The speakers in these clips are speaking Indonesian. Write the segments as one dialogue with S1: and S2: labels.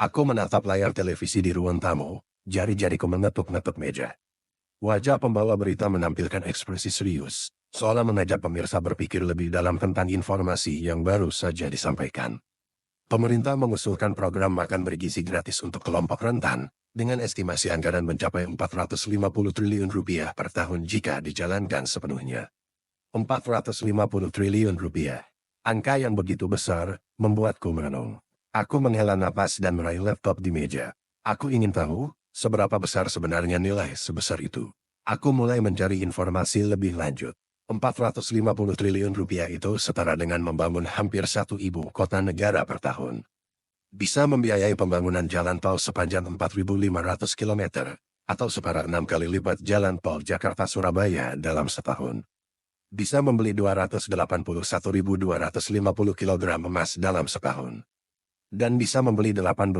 S1: Aku menatap layar televisi di ruang tamu, jari-jariku mengetuk-ngetuk meja. Wajah pembawa berita menampilkan ekspresi serius, seolah mengajak pemirsa berpikir lebih dalam tentang informasi yang baru saja disampaikan. Pemerintah mengusulkan program makan bergizi gratis untuk kelompok rentan, dengan estimasi anggaran mencapai 450 triliun rupiah per tahun jika dijalankan sepenuhnya. 450 triliun rupiah. Angka yang begitu besar, membuatku merenung. Aku menghela napas dan meraih laptop di meja. Aku ingin tahu, seberapa besar sebenarnya nilai sebesar itu. Aku mulai mencari informasi lebih lanjut. 450 triliun rupiah itu setara dengan membangun hampir satu ibu kota negara per tahun. Bisa membiayai pembangunan jalan tol sepanjang 4.500 km, atau separuh 6 kali lipat jalan tol Jakarta-Surabaya dalam setahun. Bisa membeli 281.250 kg emas dalam setahun. Dan bisa membeli 18,5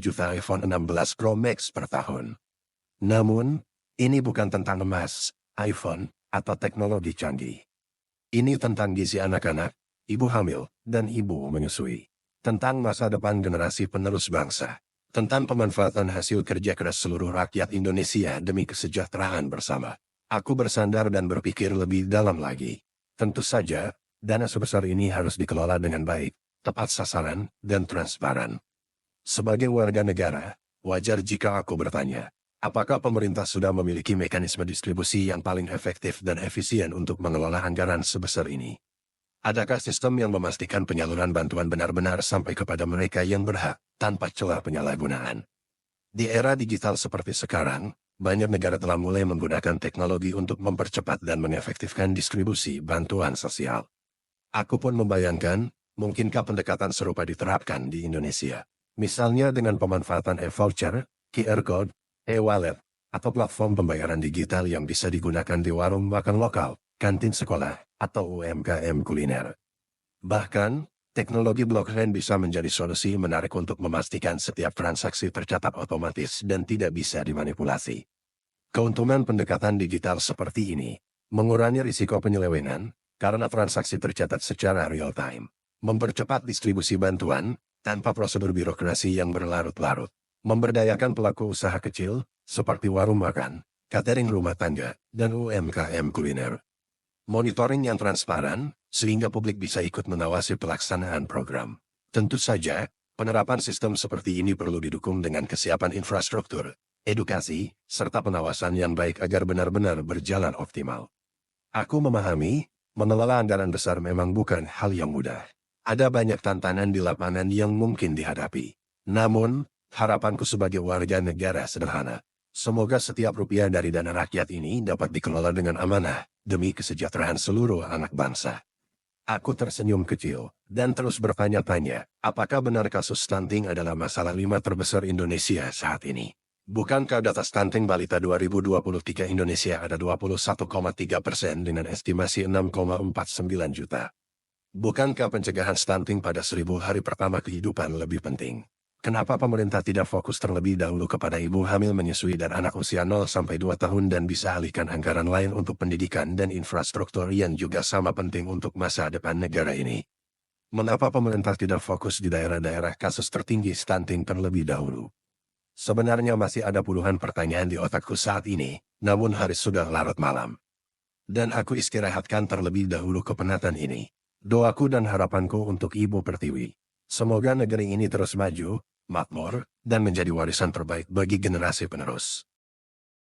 S1: juta iPhone 16 Pro Max per tahun. Namun, ini bukan tentang emas, iPhone, atau teknologi canggih. Ini tentang gizi anak-anak, ibu hamil, dan ibu menyusui. Tentang masa depan generasi penerus bangsa. Tentang pemanfaatan hasil kerja keras seluruh rakyat Indonesia demi kesejahteraan bersama. Aku bersandar dan berpikir lebih dalam lagi. Tentu saja, dana sebesar ini harus dikelola dengan baik, tepat sasaran, dan transparan. Sebagai warga negara, wajar jika aku bertanya, apakah pemerintah sudah memiliki mekanisme distribusi yang paling efektif dan efisien untuk mengelola anggaran sebesar ini? Adakah sistem yang memastikan penyaluran bantuan benar-benar sampai kepada mereka yang berhak, tanpa celah penyalahgunaan? Di era digital seperti sekarang, banyak negara telah mulai menggunakan teknologi untuk mempercepat dan mengefektifkan distribusi bantuan sosial. Aku pun membayangkan, mungkinkah pendekatan serupa diterapkan di Indonesia? Misalnya dengan pemanfaatan e-voucher, QR Code, e-wallet, atau platform pembayaran digital yang bisa digunakan di warung makan lokal, kantin sekolah, atau UMKM kuliner. Bahkan, teknologi blockchain bisa menjadi solusi menarik untuk memastikan setiap transaksi tercatat otomatis dan tidak bisa dimanipulasi. Keuntungan pendekatan digital seperti ini mengurangi risiko penyelewengan karena transaksi tercatat secara real-time, mempercepat distribusi bantuan tanpa prosedur birokrasi yang berlarut-larut, memberdayakan pelaku usaha kecil seperti warung makan, catering rumah tangga, dan UMKM kuliner. Monitoring yang transparan, sehingga publik bisa ikut mengawasi pelaksanaan program. Tentu saja, penerapan sistem seperti ini perlu didukung dengan kesiapan infrastruktur, edukasi, serta pengawasan yang baik agar benar-benar berjalan optimal. Aku memahami, mengelola anggaran besar memang bukan hal yang mudah. Ada banyak tantangan di lapangan yang mungkin dihadapi. Namun, harapanku sebagai warga negara sederhana. Semoga setiap rupiah dari dana rakyat ini dapat dikelola dengan amanah, demi kesejahteraan seluruh anak bangsa. Aku tersenyum kecil, dan terus bertanya-tanya, apakah benar kasus stunting adalah masalah 5 terbesar Indonesia saat ini? Bukankah data stunting balita 2023 Indonesia ada 21,3% dengan estimasi 6,49 juta? Bukankah pencegahan stunting pada 1000 hari pertama kehidupan lebih penting? Kenapa pemerintah tidak fokus terlebih dahulu kepada ibu hamil menyusui dan anak usia 0-2 tahun dan bisa alihkan anggaran lain untuk pendidikan dan infrastruktur yang juga sama penting untuk masa depan negara ini? Mengapa pemerintah tidak fokus di daerah-daerah kasus tertinggi stunting terlebih dahulu? Sebenarnya masih ada puluhan pertanyaan di otakku saat ini, namun hari sudah larut malam. Dan aku istirahatkan terlebih dahulu kepenatan ini. Doaku dan harapanku untuk Ibu Pertiwi. Semoga negeri ini terus maju, makmur, dan menjadi warisan terbaik bagi generasi penerus.